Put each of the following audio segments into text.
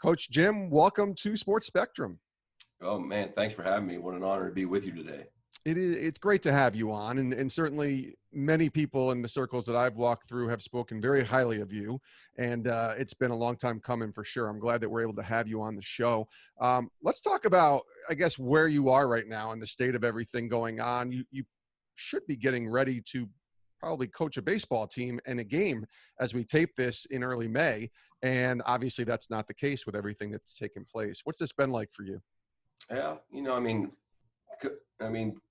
Coach Jim, welcome to Sports Spectrum. Oh, man, thanks for having me. What an honor to be with you today. It's great to have you on, and certainly many people in the circles that I've walked through have spoken very highly of you, and it's been a long time coming for sure. I'm glad that we're able to have you on the show. Let's talk about, I guess, where you are right now and the state of everything going on. You should be getting ready to probably coach a baseball team and a game as we tape this in early May, and obviously that's not the case with everything that's taken place. What's this been like for you? Yeah,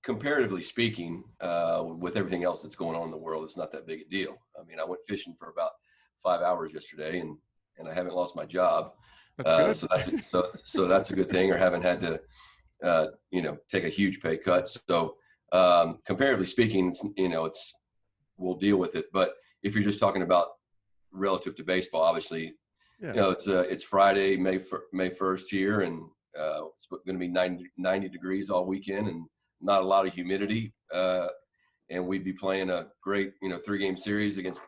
comparatively speaking, with everything else that's going on in the world, it's not that big a deal. I mean, I went fishing for about 5 hours yesterday, and I haven't lost my job. That's good. So that's a good thing, or haven't had to, take a huge pay cut. So comparatively speaking, we'll deal with it. But if you're just talking about relative to baseball, obviously, yeah. It's Friday, May 1st here, and it's going to be 90 degrees all weekend and not a lot of humidity. And we'd be playing a great, 3-game series against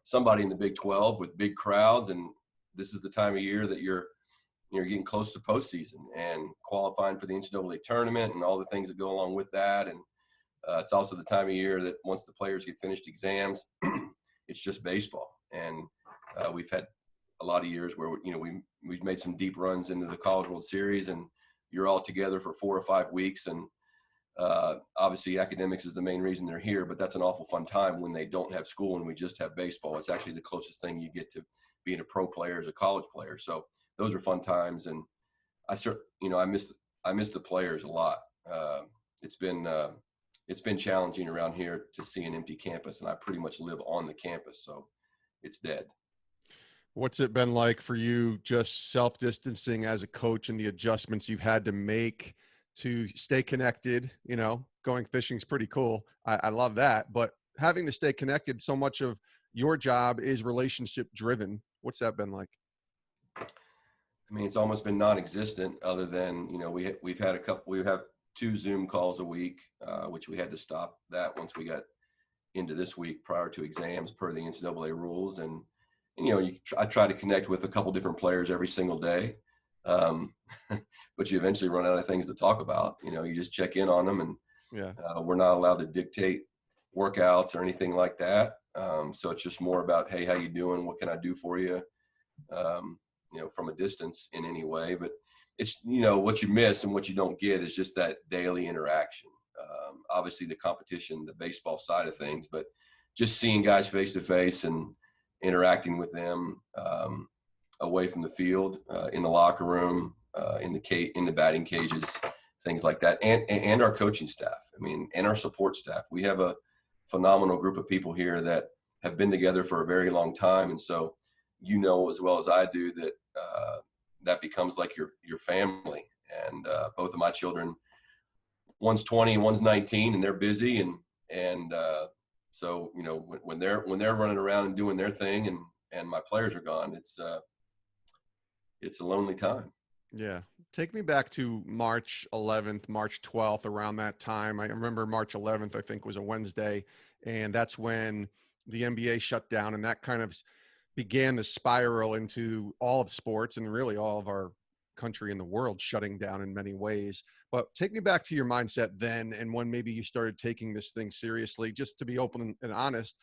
somebody in the Big 12 with big crowds. And this is the time of year that you're getting close to postseason and qualifying for the NCAA tournament and all the things that go along with that. And it's also the time of year that once the players get finished exams, it's just baseball. And we've had a lot of years where, we've made some deep runs into the College World Series, and you're all together for 4 or 5 weeks. And obviously academics is the main reason they're here, but that's an awful fun time when they don't have school and we just have baseball. It's actually the closest thing you get to being a pro player as a college player. So those are fun times. And I miss the players a lot. It's been challenging around here to see an empty campus, and I pretty much live on the campus, so it's dead. What's it been like for you just self-distancing as a coach and the adjustments you've had to make to stay connected? Going fishing is pretty cool. I love that. But having to stay connected, so much of your job is relationship driven. What's that been like? I mean, it's almost been non-existent other than, we have 2 Zoom calls a week, which we had to stop that once we got into this week prior to exams per the NCAA rules. And I try to connect with a couple different players every single day, but you eventually run out of things to talk about. You just check in on them, and we're not allowed to dictate workouts or anything like that. So it's just more about, hey, how you doing? What can I do for you? From a distance in any way. But it's, what you miss and what you don't get is just that daily interaction. Obviously the competition, the baseball side of things, but just seeing guys face to face and interacting with them away from the field, in the locker room, in the batting cages, things like that, and our coaching staff. I mean, and our support staff. We have a phenomenal group of people here that have been together for a very long time, and so as well as I do that that becomes like your family. And both of my children, one's 20, one's 19, and they're busy, and so, when they're running around and doing their thing and my players are gone, it's a lonely time. Yeah. Take me back to March 11th, March 12th, around that time. I remember March 11th, I think was a Wednesday. And that's when the NBA shut down, and that kind of began the spiral into all of sports and really all of our country and the world shutting down in many ways. But take me back to your mindset then, and when maybe you started taking this thing seriously. Just to be open and honest,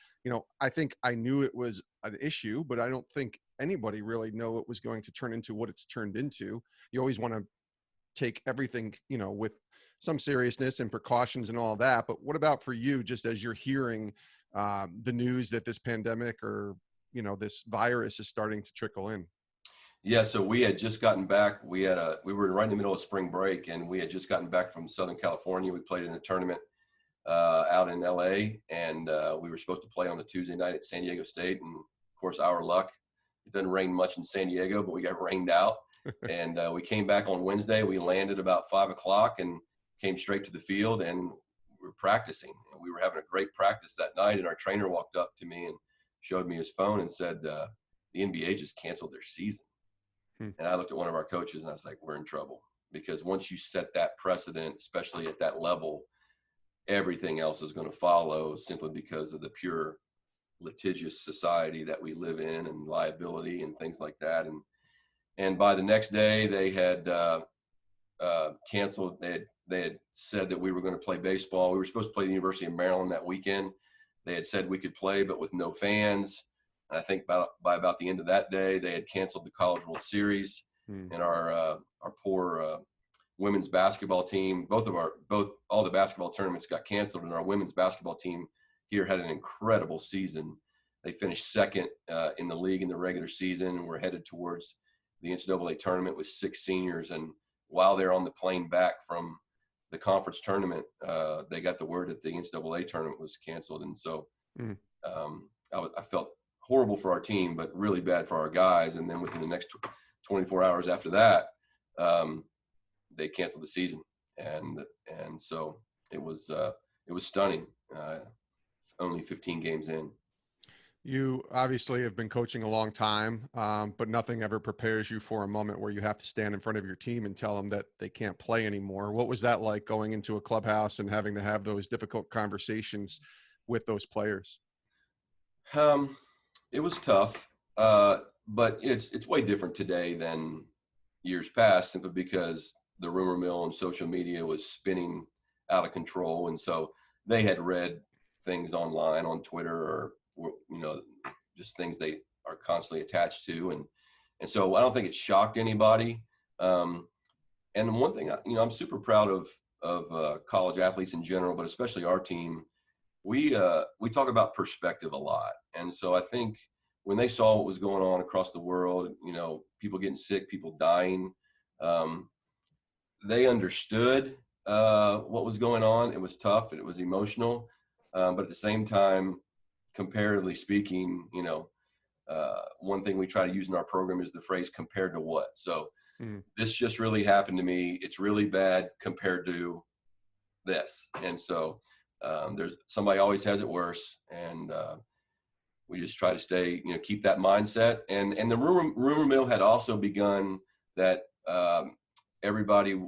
I think I knew it was an issue, but I don't think anybody really knew it was going to turn into what it's turned into. You always want to take everything, with some seriousness and precautions and all that. But what about for you, just as you're hearing the news that this pandemic or, this virus is starting to trickle in? Yeah, so we had just gotten back. We were right in the middle of spring break, and we had just gotten back from Southern California. We played in a tournament out in LA, and we were supposed to play on the Tuesday night at San Diego State. And of course, our luck, it doesn't rain much in San Diego, but we got rained out. And we came back on Wednesday. We landed about 5 o'clock and came straight to the field, and we were practicing. And we were having a great practice that night, and our trainer walked up to me and showed me his phone and said, the NBA just canceled their season. And I looked at one of our coaches and I was like, we're in trouble, because once you set that precedent, especially at that level, everything else is going to follow, simply because of the pure litigious society that we live in and liability and things like that. And And by the next day, they had canceled. They had said that we were going to play baseball. We were supposed to play the University of Maryland that weekend. They had said we could play, but with no fans. And I think by about the end of that day, they had canceled the College World Series. And our poor women's basketball team, all the basketball tournaments got canceled, and our women's basketball team here had an incredible season. They finished second in the league in the regular season, and we're headed towards the NCAA tournament with 6 seniors. And while they're on the plane back from the conference tournament, they got the word that the NCAA tournament was canceled. And so I felt horrible for our team, but really bad for our guys. And then within the next 24 hours after that, they canceled the season. And so it was stunning. Only 15 games in. You obviously have been coaching a long time, but nothing ever prepares you for a moment where you have to stand in front of your team and tell them that they can't play anymore. What was that like, going into a clubhouse and having to have those difficult conversations with those players? It was tough, but it's way different today than years past, simply because the rumor mill and social media was spinning out of control. And so they had read things online on Twitter, or just things they are constantly attached to. And so I don't think it shocked anybody. And one thing, I'm super proud of college athletes in general, but especially our team. We talk about perspective a lot. And so I think when they saw what was going on across the world, people getting sick, people dying, they understood what was going on. It was tough and it was emotional. But at the same time, comparatively speaking, one thing we try to use in our program is the phrase "compared to what." So this just really happened to me. It's really bad compared to this. And so there's somebody always has it worse. And we just try to stay, keep that mindset. And the rumor mill had also begun that everybody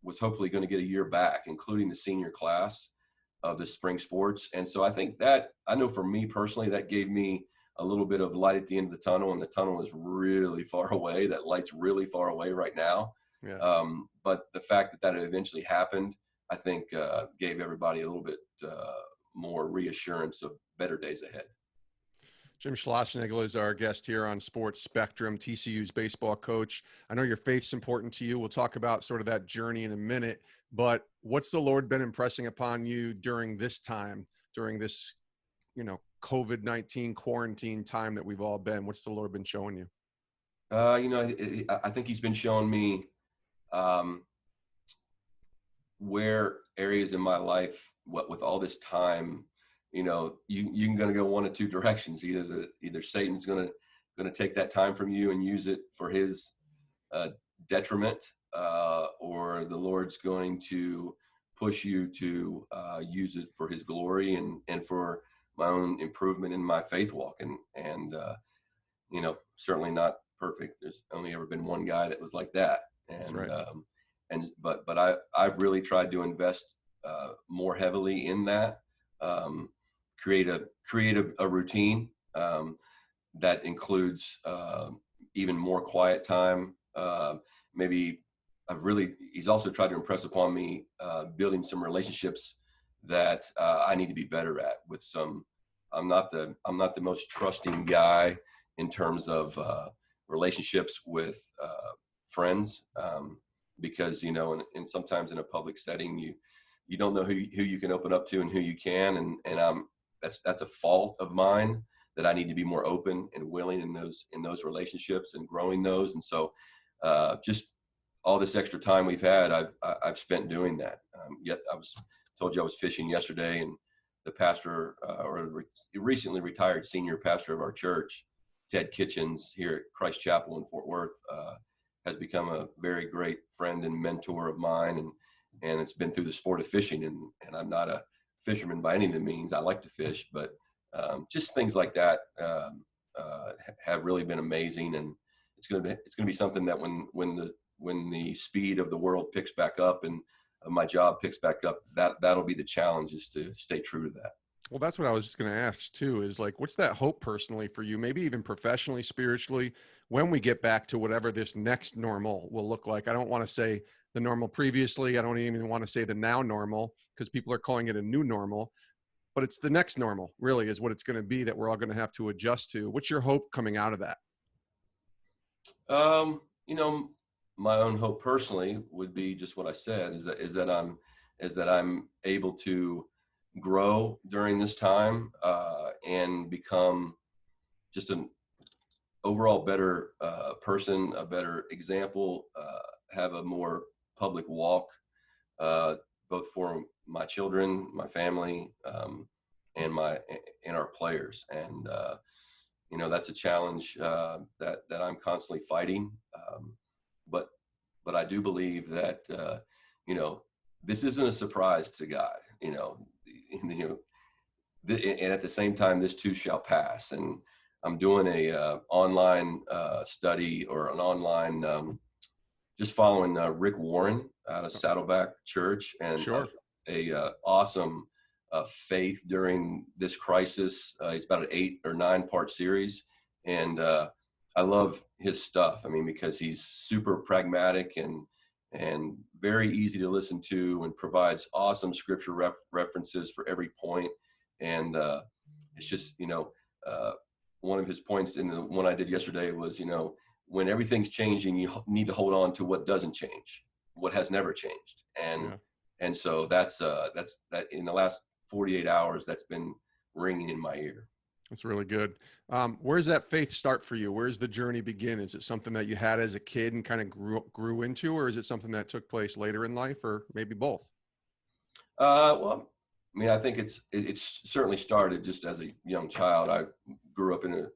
was hopefully going to get a year back, including the senior class of the spring sports. And so I think that, I know for me personally, that gave me a little bit of light at the end of the tunnel, and the tunnel is really far away. That light's really far away right now. Yeah. But the fact that it eventually happened, I think gave everybody a little bit more reassurance of better days ahead. Jim Schlossnagle is our guest here on Sports Spectrum, TCU's baseball coach. I know your faith's important to you. We'll talk about sort of that journey in a minute, but what's the Lord been impressing upon you during this time, during this, COVID-19 quarantine time that we've all been? What's the Lord been showing you? I think he's been showing me where areas in my life, with all this time, you can going to go one of two directions. Either Satan's going to take that time from you and use it for his detriment, or the Lord's going to push you to use it for his glory and for my own improvement in my faith walk. And certainly not perfect. There's only ever been one guy that was like that. And right. But I've really tried to invest more heavily in that. Create a routine that includes even more quiet time. Maybe he's also tried to impress upon me building some relationships that I need to be better at with some. I'm not the most trusting guy in terms of relationships with friends, because and sometimes in a public setting you don't know who you can open up to and who you can, and that's a fault of mine, that I need to be more open and willing in those relationships and growing those. And so just all this extra time we've had, I've spent doing that. Yet told you I was fishing yesterday, and the pastor, or recently retired senior pastor of our church, Ted Kitchens, here at Christ Chapel in Fort Worth, has become a very great friend and mentor of mine, and it's been through the sport of fishing. And I'm not a fisherman by any of the means. I like to fish, but just things like that have really been amazing. And it's going to be something that when the speed of the world picks back up and my job picks back up, that'll be the challenge, is to stay true to that. Well, that's what I was just going to ask too, is like, what's that hope personally for you, maybe even professionally, spiritually, when we get back to whatever this next normal will look like? I don't want to say the normal previously. I don't even want to say the now normal because people are calling it a new normal, but it's the next normal really is what it's going to be that we're all going to have to adjust to. What's your hope coming out of that? You know, my own hope personally would be just what I said, is that I'm able to grow during this time, and become just an overall better person, a better example, have a more public walk, uh, both for my children, my family, and my and our players. And you know, that's a challenge that I'm constantly fighting. But but I do believe that you know, this isn't a surprise to God. You know, you know, and at the same time, this too shall pass. And I'm doing a online study, or an online, just following Rick Warren out of Saddleback Church, and Sure. awesome faith during this crisis. It's about an 8 or 9 part series, and I love his stuff. I mean, because he's super pragmatic and very easy to listen to, and provides awesome scripture references for every point. And it's just, you know, one of his points in the one I did yesterday was, you know, when everything's changing, you need to hold on to what doesn't change, what has never changed. Yeah. And so that's that in the last 48 hours, that's been ringing in my ear. That's really good. Where's that faith start for you? Where's the journey begin? Is it something that you had as a kid and kind of grew into, or is it something that took place later in life, or maybe both? Well, I mean, I think it's certainly started just as a young child. I grew up in a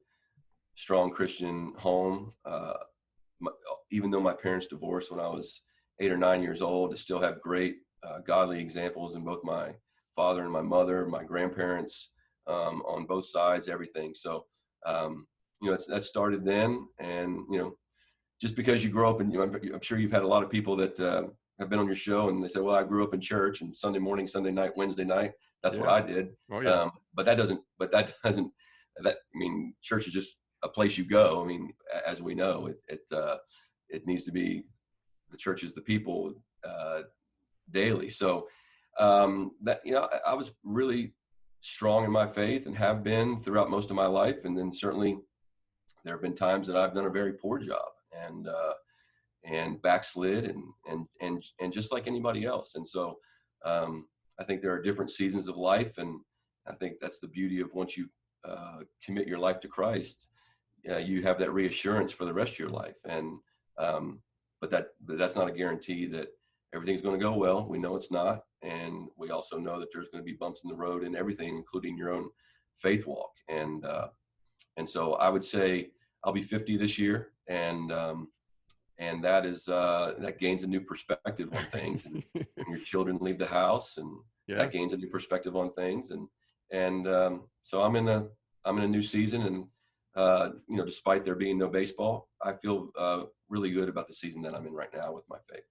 strong Christian home. My, Even though my parents divorced when I was 8 or 9 years old, I still have great godly examples in both my father and my mother, my grandparents, on both sides, everything. So, you know, that started then. And, you know, just because you grow up, and you know, I'm sure you've had a lot of people that have been on your show, and they say, well, I grew up in church, and Sunday morning, Sunday night, Wednesday night. That's what Yeah. I did. Oh yeah. That, I mean, church is just a place you go. I mean, as we know, it needs to be, the church is the people, daily. So, that, you know, I was really strong in my faith, and have been throughout most of my life. And then certainly there have been times that I've done a very poor job, and backslid, and just like anybody else. And so, I think there are different seasons of life, and I think that's the beauty of, once you commit your life to Christ, you have that reassurance for the rest of your life. And but that's not a guarantee that everything's going to go well. We know it's not, and we also know that there's going to be bumps in the road in everything, including your own faith walk. And so I would say I'll be 50 this year, and that is that gains a new perspective on things. And when your children leave the house, and Yeah. that gains a new perspective on things. And so I'm in a new season, and you know, despite there being no baseball, I feel really good about the season that I'm in right now with my faith.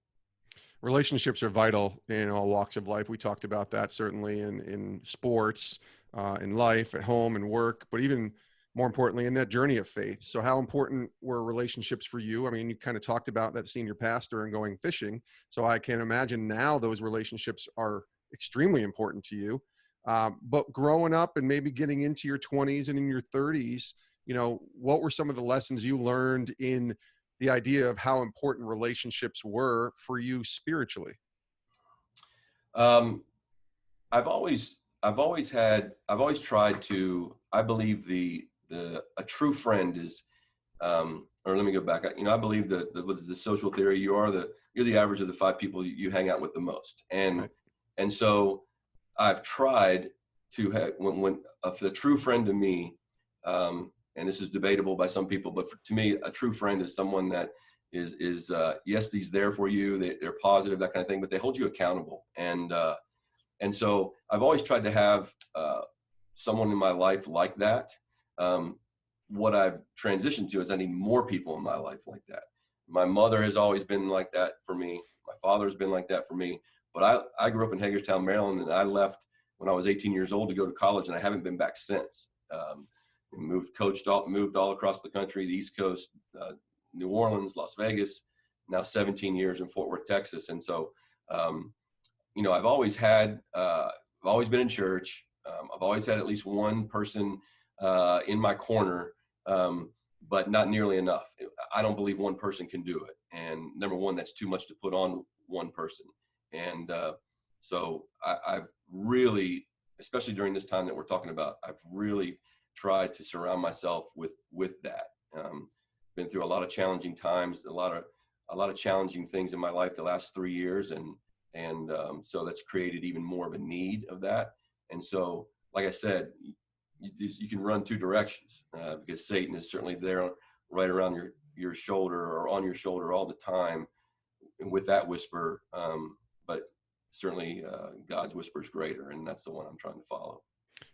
Relationships are vital in all walks of life. We talked about that certainly in sports, in life, at home and work, but even more importantly in that journey of faith. So how important were relationships for you? I mean, you kind of talked about that senior pastor and going fishing. So I can imagine now those relationships are extremely important to you. But growing up and maybe getting into your 20s and in your 30s, you know, what were some of the lessons you learned in the idea of how important relationships were for you spiritually? Um, I've always tried to. I believe a true friend is, or let me go back. You know, I believe that the social theory, you're the average of the 5 people you hang out with the most. Right. And so I've tried to have, when a true friend to me, and this is debatable by some people, but to me, a true friend is someone that is yes, he's there for you. They're positive, that kind of thing, but they hold you accountable. And so I've always tried to have someone in my life like that. What I've transitioned to is I need more people in my life like that. My mother has always been like that for me. My father has been like that for me. But I grew up in Hagerstown, Maryland, and I left when I was 18 years old to go to college, and I haven't been back since. Moved all across the country, the East Coast, New Orleans, Las Vegas, now 17 years in Fort Worth, Texas. And so, I've always been in church. I've always had at least one person in my corner, but not nearly enough. I don't believe one person can do it. And number one, that's too much to put on one person. And so I've really, especially during this time that we're talking about, I've really tried to surround myself with that. Been through a lot of challenging times, a lot of challenging things in my life the last 3 years, and so that's created even more of a need of that. And so, like I said, you can run two directions because Satan is certainly there, right around your shoulder or on your shoulder all the time with that whisper. But certainly God's whisper is greater, and that's the one I'm trying to follow.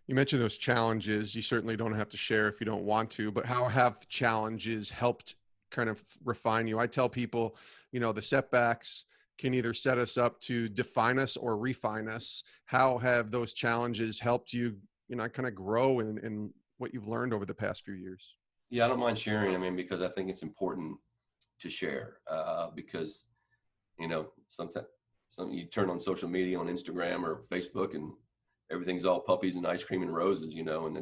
You mentioned those challenges. You certainly don't have to share if you don't want to, but how have challenges helped kind of refine you? I tell people, the setbacks can either set us up to define us or refine us. How have those challenges helped you, kind of grow in what you've learned over the past few years? Yeah, I don't mind sharing. I mean, because I think it's important to share because, sometimes you turn on social media on Instagram or Facebook and everything's all puppies and ice cream and roses, and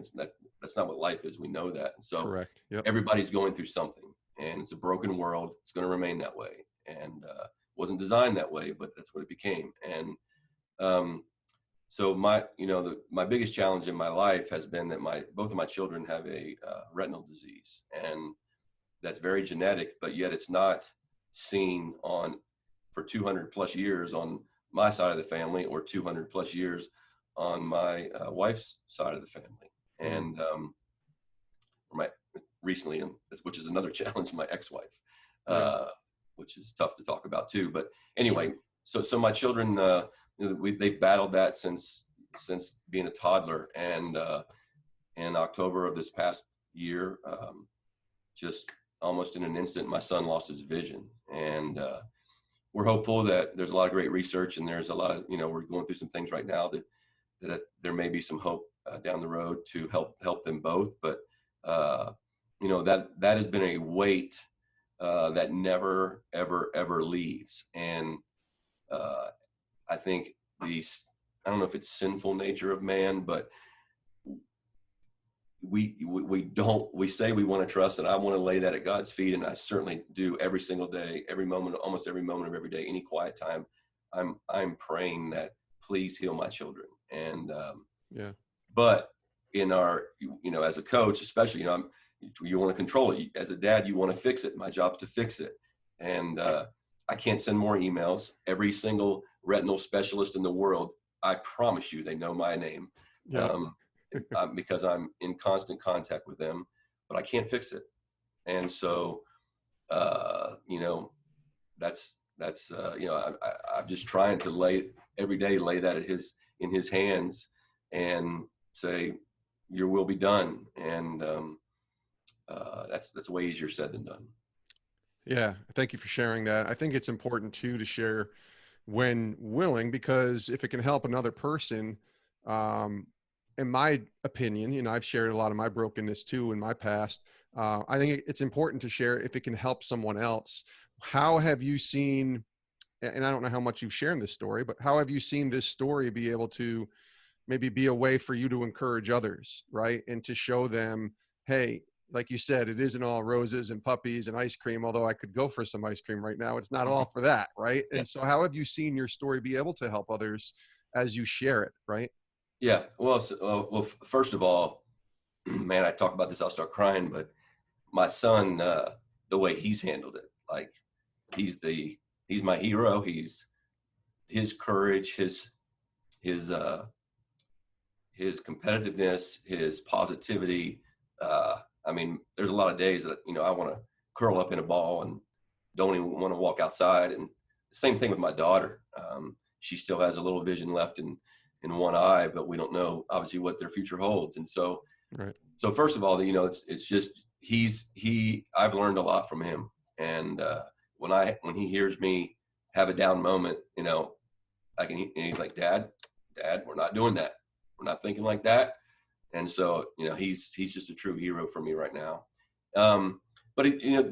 that's not what life is. We know that. And so Correct. Yep. Everybody's going through something, and it's a broken world. It's going to remain that way. And wasn't designed that way, but that's what it became. And so my biggest challenge in my life has been that both of my children have a retinal disease, and that's very genetic, but yet it's not seen for 200 plus years on my side of the family, or 200 plus years on my wife's side of the family. And recently, which is another challenge, my ex-wife, which is tough to talk about too. But anyway, so my children, they've battled that since being a toddler. And in October of this past year, just almost in an instant, my son lost his vision. And we're hopeful that there's a lot of great research, and there's a lot of, we're going through some things right now that there may be some hope down the road to help them both. But that has been a weight that never ever leaves. And I think I don't know if it's sinful nature of man, but we say we want to trust, and I want to lay that at God's feet, and I certainly do every single day, every moment, almost every moment of every day, any quiet time. I'm praying that please heal my children. And but in our, as a coach, especially, you want to control it. As a dad, you want to fix it. My job's to fix it. And I can't send more emails. Every single retinal specialist in the world, I promise you, they know my name. Because I'm in constant contact with them, but I can't fix it. And so, I'm just trying to lay that in his hands and say, your will be done. And that's way easier said than done. Yeah. Thank you for sharing that. I think it's important too, to share when willing, because if it can help another person, in my opinion, I've shared a lot of my brokenness too in my past. I think it's important to share if it can help someone else. How have you seen, and I don't know how much you share in this story, but how have you seen this story be able to maybe be a way for you to encourage others, right? And to show them, hey, like you said, it isn't all roses and puppies and ice cream, although I could go for some ice cream right now. It's not all for that, right? Yeah. And so how have you seen your story be able to help others as you share it, right? Yeah. Well, first of all, man, I talk about this, I'll start crying, but my son, the way he's handled it, like he's my hero. His courage, his competitiveness, his positivity. I mean, there's a lot of days that, I want to curl up in a ball and don't even want to walk outside. And same thing with my daughter. She still has a little vision left in one eye, but we don't know obviously what their future holds. And so, So first of all, it's just, I've learned a lot from him. And when he hears me have a down moment, and he's like, Dad, we're not doing that. we're not thinking like that. And so, he's just a true hero for me right now. But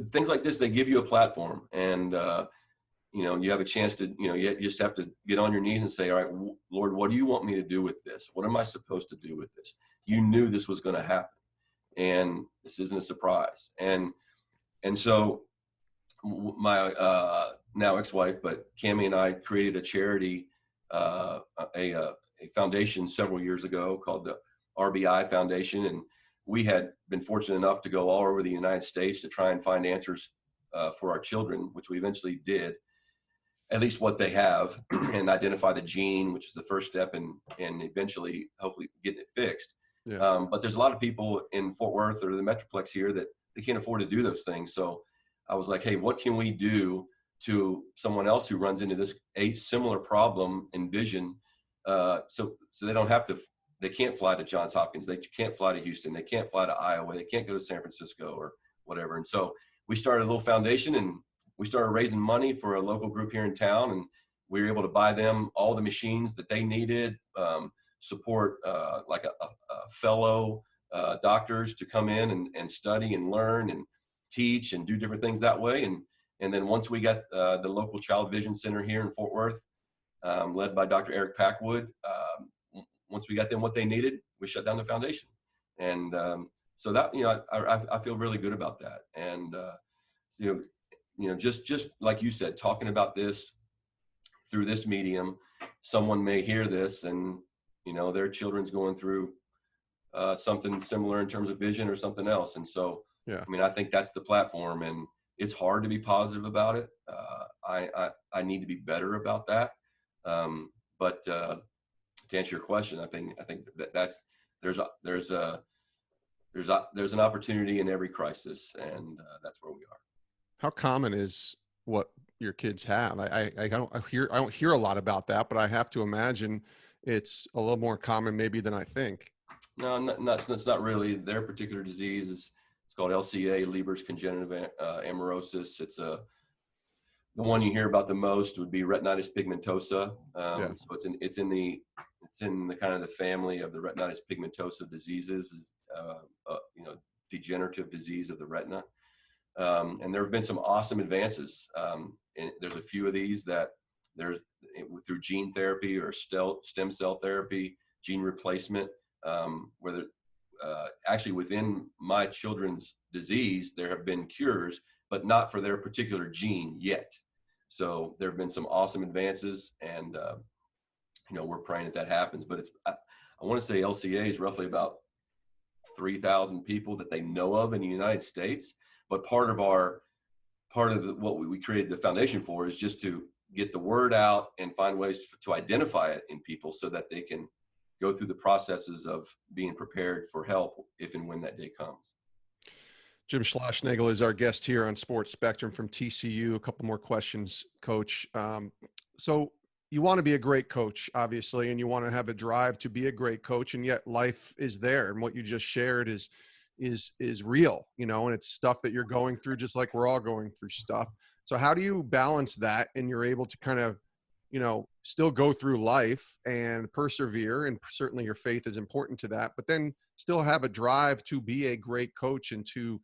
things like this, they give you a platform, and you have a chance to, you just have to get on your knees and say, all right, Lord, what do you want me to do with this? What am I supposed to do with this? You knew this was going to happen, and this isn't a surprise. And so my now ex-wife, but Cammie and I created a charity, a foundation several years ago called the RBI Foundation. And we had been fortunate enough to go all over the United States to try and find answers for our children, which we eventually did, at least what they have, and identify the gene, which is the first step in eventually, hopefully, getting it fixed. Yeah. But there's a lot of people in Fort Worth or the Metroplex here that they can't afford to do those things. So I was like, hey, what can we do to someone else who runs into a similar problem in vision, so they don't have to, they can't fly to Johns Hopkins, they can't fly to Houston, they can't fly to Iowa, they can't go to San Francisco or whatever. And so we started a little foundation, and we started raising money for a local group here in town, and we were able to buy them all the machines that they needed, support like a fellow doctors to come in and study and learn and teach and do different things that way. And then once we got the local Child Vision Center here in Fort Worth, led by Dr. Eric Packwood, once we got them what they needed, we shut down the foundation. And so that, I feel really good about that. And so, just like you said, talking about this through this medium, someone may hear this and, their children's going through something similar in terms of vision or something else. And so, Yeah. I think that's the platform, and it's hard to be positive about it. I need to be better about that. But to answer your question, I think there's an opportunity in every crisis, and that's where we are. How common is what your kids have? I don't hear a lot about that, but I have to imagine it's a little more common maybe than I think. No, it's not really. Their particular disease it's called LCA, Leber's congenital amaurosis. It's the one you hear about the most would be retinitis pigmentosa. Yeah. So it's in the kind of the family of the retinitis pigmentosa diseases, degenerative disease of the retina. And there have been some awesome advances. And there's a few of these that there's through gene therapy or stem cell therapy, gene replacement, actually within my children's disease, there have been cures, but not for their particular gene yet. So there have been some awesome advances, and we're praying that happens. But I want to say LCA is roughly about 3,000 people that they know of in the United States. But part of what we created the foundation for is just to get the word out and find ways to identify it in people so that they can go through the processes of being prepared for help if and when that day comes. Jim Schlossnagle is our guest here on Sports Spectrum from TCU. A couple more questions, Coach. So you want to be a great coach, obviously, and you want to have a drive to be a great coach, and yet life is there. And what you just shared is real, and it's stuff that you're going through, just like we're all going through stuff. So how do you balance that, and you're able to kind of, still go through life and persevere, and certainly your faith is important to that, but then still have a drive to be a great coach and to,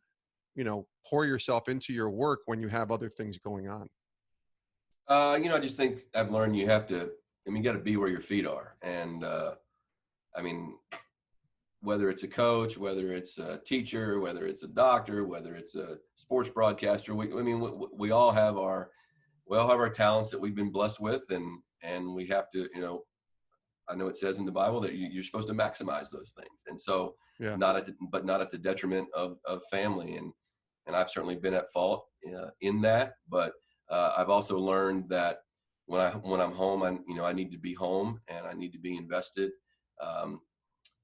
pour yourself into your work when you have other things going on? I just think I've learned you have to, you got to be where your feet are. And whether it's a coach, whether it's a teacher, whether it's a doctor, whether it's a sports broadcaster, we all have our talents that we've been blessed with, and we have to, I know it says in the Bible that you're supposed to maximize those things. And so Yeah. not at the detriment of family. And I've certainly been at fault in that, but I've also learned that when I'm home, I need to be home and I need to be invested.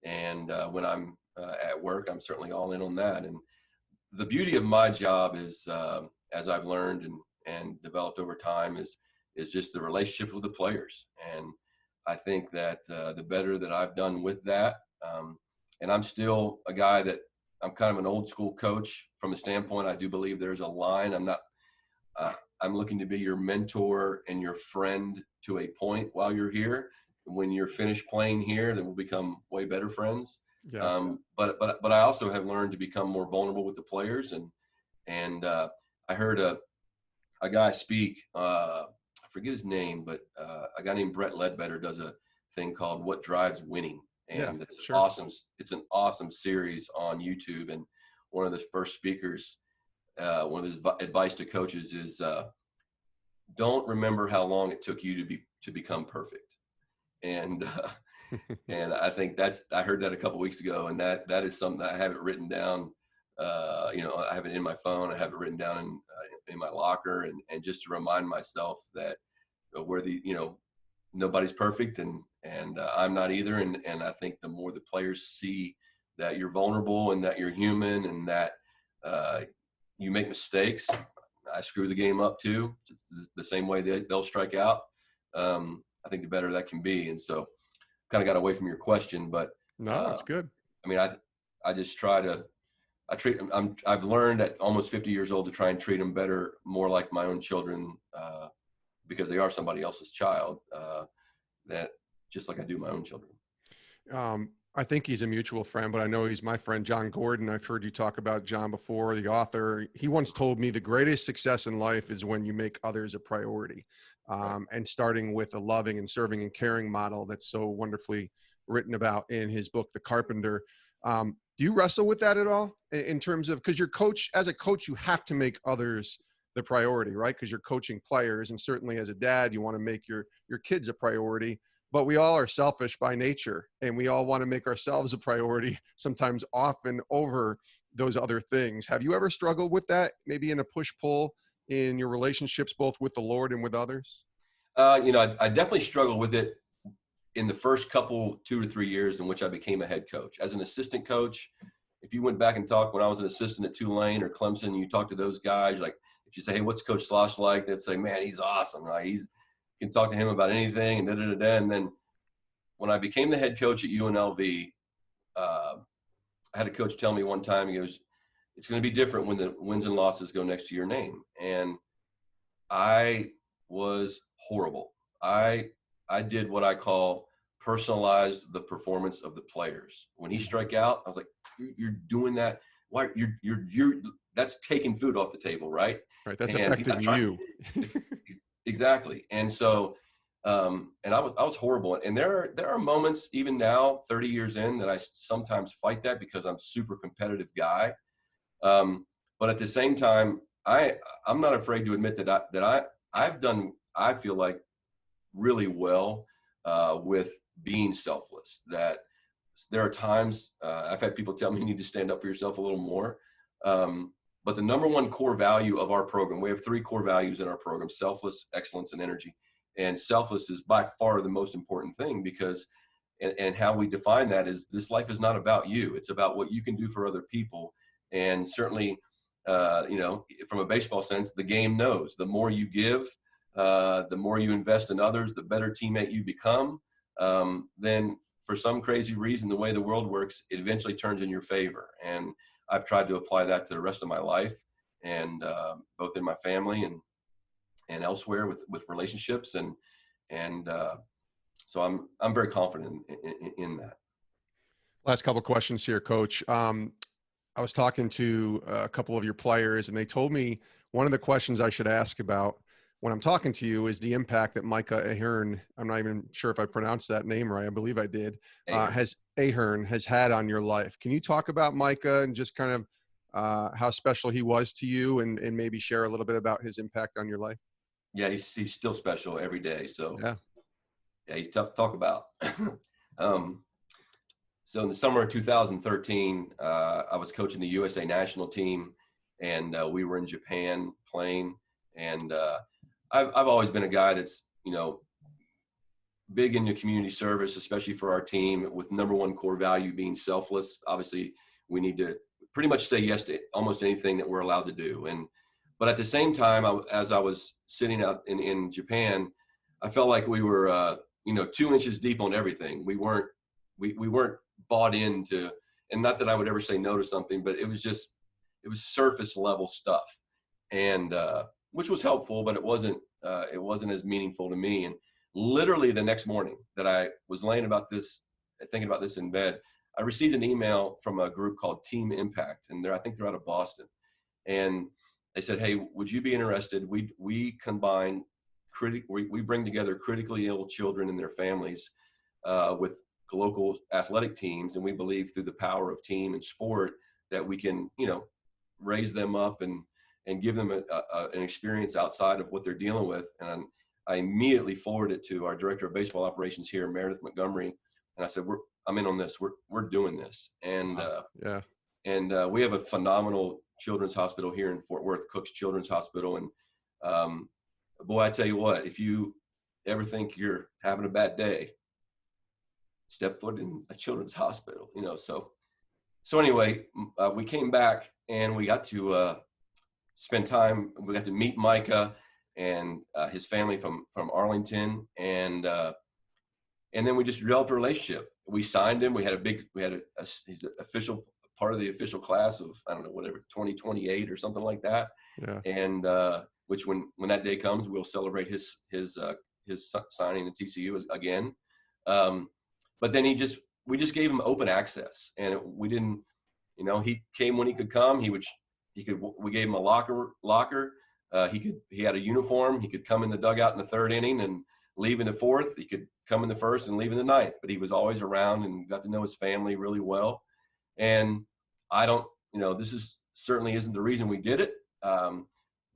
And when I'm at work, I'm certainly all in on that. And the beauty of my job is, as I've learned and developed over time, is just the relationship with the players. And I think that the better that I've done with that, and I'm still a guy that I'm kind of an old school coach from the standpoint, I do believe there's a line. I'm looking to be your mentor and your friend to a point while you're here. when you're finished playing here, then we'll become way better friends. Yeah. But I also have learned to become more vulnerable with the players. And I heard a guy speak, I forget his name, but a guy named Brett Ledbetter does a thing called What Drives Winning. Yeah, And sure. it's an awesome series on YouTube. And one of the first speakers, one of his advice to coaches is, don't remember how long it took you to become perfect. And and I think I heard that a couple of weeks ago, and that is something that I have it written down. I have it in my phone. I have it written down in my locker, and just to remind myself that nobody's perfect, and I'm not either. And I think the more the players see that you're vulnerable and that you're human and that you make mistakes. I screw the game up too, just the same way they'll strike out. I think the better that can be. And so, kind of got away from your question, but No, it's good. I mean, I just try to. I've learned at almost 50 years old to try and treat them better, more like my own children, because they are somebody else's child. That just like I do my own children. I think he's a mutual friend, but I know he's my friend, John Gordon. I've heard you talk about John before, the author. He once told me the greatest success in life is when you make others a priority, Right. and starting with a loving and serving and caring model that's so wonderfully written about in his book, The Carpenter. Do you wrestle with that at all in terms of, because as a coach, you have to make others the priority, right? Because you're coaching players, and certainly as a dad, you want to make your kids a priority. But we all are selfish by nature, and we all want to make ourselves a priority, sometimes often over those other things. Have you ever struggled with that, maybe in a push-pull in your relationships, both with the Lord and with others? I definitely struggled with it in the first 2 to 3 years in which I became a head coach. As an assistant coach, if you went back and talked when I was an assistant at Tulane or Clemson, you talk to those guys, like if you say, hey, what's Coach Slosh like? They'd say, man, he's awesome. Right? You can talk to him about anything, and da-da-da-da. And then when I became the head coach at UNLV, I had a coach tell me one time, he goes, it's going to be different when the wins and losses go next to your name. And I was horrible. I did what I call personalized the performance of the players. When he strike out, I was like, you're doing that. Why you're that's taking food off the table, right? Right. That's And he's not affecting trying. you. Exactly. And so, and I was horrible. And there are moments even now, 30 years in, that I sometimes fight that because I'm a super competitive guy. But at the same time, I'm not afraid to admit I've done, I feel like, really well with being selfless. That there are times I've had people tell me you need to stand up for yourself a little more. But the number one core value of our program, we have 3 core values in our program: selfless, excellence, and energy. And selfless is by far the most important thing, because and how we define that is, this life is not about you. It's about what you can do for other people. And certainly, from a baseball sense, the game knows the more you give, the more you invest in others, the better teammate you become. Then for some crazy reason, the way the world works, it eventually turns in your favor. And I've tried to apply that to the rest of my life, and both in my family and elsewhere with relationships. And so I'm very confident in that. Last couple of questions here, Coach. I was talking to a couple of your players, and they told me one of the questions I should ask about when I'm talking to you is the impact that Micah Ahern, I'm not even sure if I pronounced that name right, I believe I did, Ahern has had on your life. Can you talk about Micah and just kind of how special he was to you, and maybe share a little bit about his impact on your life? Yeah, he's still special every day. So yeah, he's tough to talk about. So in the summer of 2013, I was coaching the USA national team, and we were in Japan playing. And I've always been a guy that's, big into community service, especially for our team, with number one core value being selfless. Obviously, we need to pretty much say yes to almost anything that we're allowed to do. But at the same time, as I was sitting out in Japan, I felt like we were, 2 inches deep on everything. We weren't bought into, and not that I would ever say no to something, but it was surface level stuff, and which was helpful, but it wasn't as meaningful to me. And literally the next morning that I was thinking about this in bed, I received an email from a group called Team Impact, and I think they're out of Boston. And they said, "Hey, would you be interested? We combine we bring together critically ill children and their families with local athletic teams, and we believe through the power of team and sport that we can, raise them up and give them an experience outside of what they're dealing with." And I immediately forwarded it to our director of baseball operations here, Meredith Montgomery, and I said, "I'm in on this. We're doing this." And yeah. And we have a phenomenal children's hospital here in Fort Worth, Cook's Children's Hospital. And boy, I tell you what, if you ever think you're having a bad day, step foot in a children's hospital, So anyway, we came back and we got to spend time. We got to meet Micah and his family from Arlington. And then we just developed a relationship. We signed him. We had he's an official part of the official class of, I don't know, whatever, 2028 or something like that. Yeah. And which when that day comes, we'll celebrate his signing to TCU again. But then we just gave him open access, and we didn't, he came when he could come. We gave him a locker. He had a uniform. He could come in the dugout in the third inning and leave in the fourth. He could come in the first and leave in the ninth, but he was always around and got to know his family really well. And this certainly isn't the reason we did it.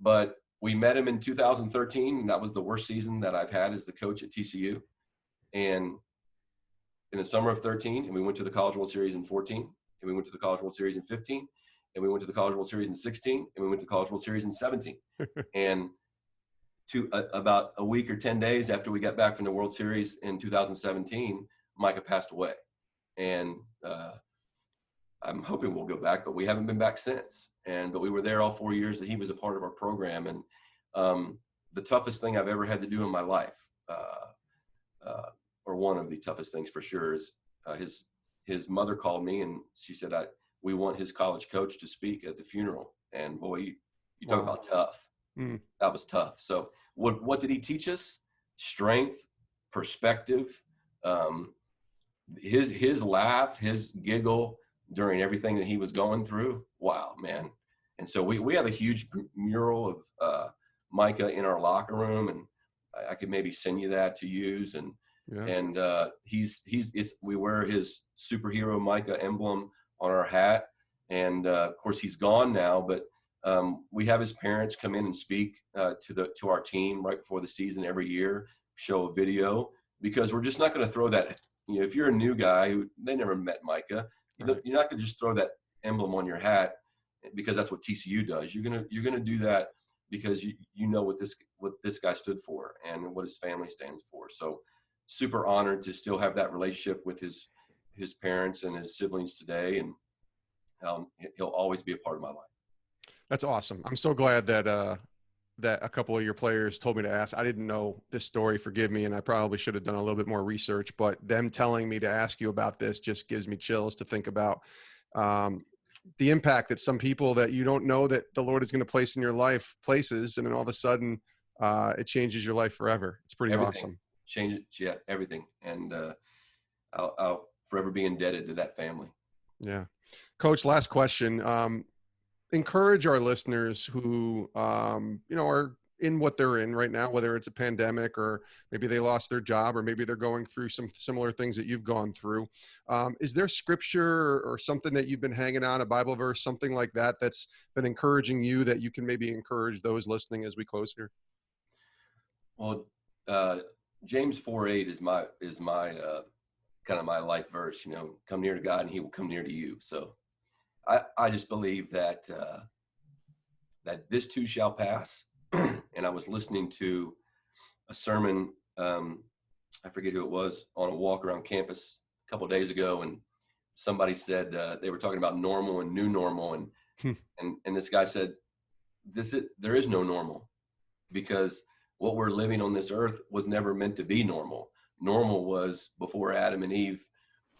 But we met him in 2013, and that was the worst season that I've had as the coach at TCU. And in the summer of 13, and we went to the College World Series in 14, and we went to the College World Series in 15, and we went to the College World Series in 16, and we went to the College World Series in 17. And about a week or 10 days after we got back from the World Series in 2017, Micah passed away. And I'm hoping we'll go back, but we haven't been back since. But we were there all 4 years that he was a part of our program. And the toughest thing I've ever had to do in my life, or one of the toughest things for sure, is his mother called me and she said, we want his college coach to speak at the funeral. And boy, you talk about tough. That was tough. So what did he teach us? Strength, perspective, his laugh, his giggle during everything that he was going through. Wow, man. And so we have a huge mural of Micah in our locker room, and I could maybe send you that to use. And we wear his superhero Micah emblem on our hat. And of course he's gone now, but we have his parents come in and speak to our team right before the season every year, show a video, because we're just not going to throw that. If you're a new guy who they never met Micah, right, you're not going to just throw that emblem on your hat because that's what TCU does. You're gonna do that because you know what this guy stood for and what his family stands for. So super honored to still have that relationship with his parents and his siblings today, and he'll always be a part of my life. That's awesome. I'm so glad that that a couple of your players told me to ask. I didn't know this story, forgive me, and I probably should have done a little bit more research, but them telling me to ask you about this just gives me chills to think about the impact that some people that you don't know that the Lord is going to place in your life places, and then all of a sudden it changes your life forever. It's pretty awesome. Change it, yeah, everything. And I'll forever be indebted to that family. Yeah. Coach, last question. Encourage our listeners who, are in what they're in right now, whether it's a pandemic or maybe they lost their job or maybe they're going through some similar things that you've gone through. Is there scripture or something that you've been hanging on, a Bible verse, something like that, that's been encouraging you that you can maybe encourage those listening as we close here? Well, James 4:8 is my kind of my life verse, come near to God and he will come near to you. So I just believe that that this too shall pass. And I was listening to a sermon, I forget who it was, on a walk around campus a couple of days ago, and somebody said they were talking about normal and new normal, and this guy said, there is no normal, because what we're living on this earth was never meant to be normal. Normal was before Adam and Eve,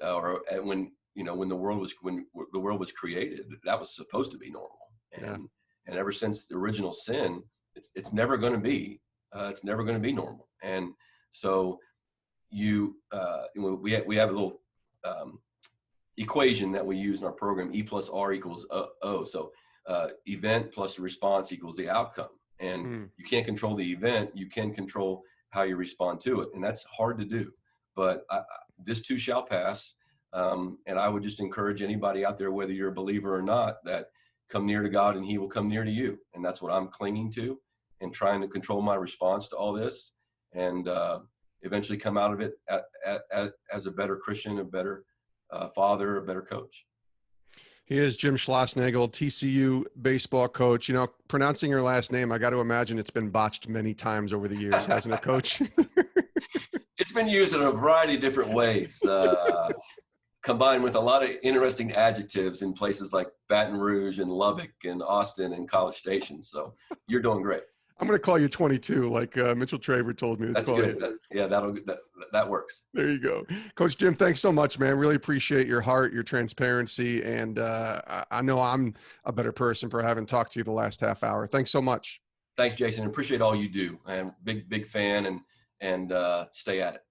or when the world was created. That was supposed to be normal, and ever since the original sin, it's never going to be normal. And So we have a little equation that we use in our program, E plus R equals O. So event plus the response equals the outcome. And you can't control the event, you can control how you respond to it. And that's hard to do. But this too shall pass. And I would just encourage anybody out there, whether you're a believer or not, that come near to God and he will come near to you. And that's what I'm clinging to and trying to control my response to all this, and eventually come out of it as a better Christian, a better father, a better coach. He is Jim Schlossnagle, TCU baseball coach. You know, pronouncing your last name, I got to imagine it's been botched many times over the years, hasn't it, Coach? It's been used in a variety of different ways, combined with a lot of interesting adjectives in places like Baton Rouge and Lubbock and Austin and College Station. So you're doing great. I'm going to call you 22, like Mitchell Traver told me to That's call good. you. That works. There you go. Coach Jim, thanks so much, man. Really appreciate your heart, your transparency, and I know I'm a better person for having talked to you the last half hour. Thanks so much. Thanks, Jason. Appreciate all you do. I'm a big fan, and stay at it.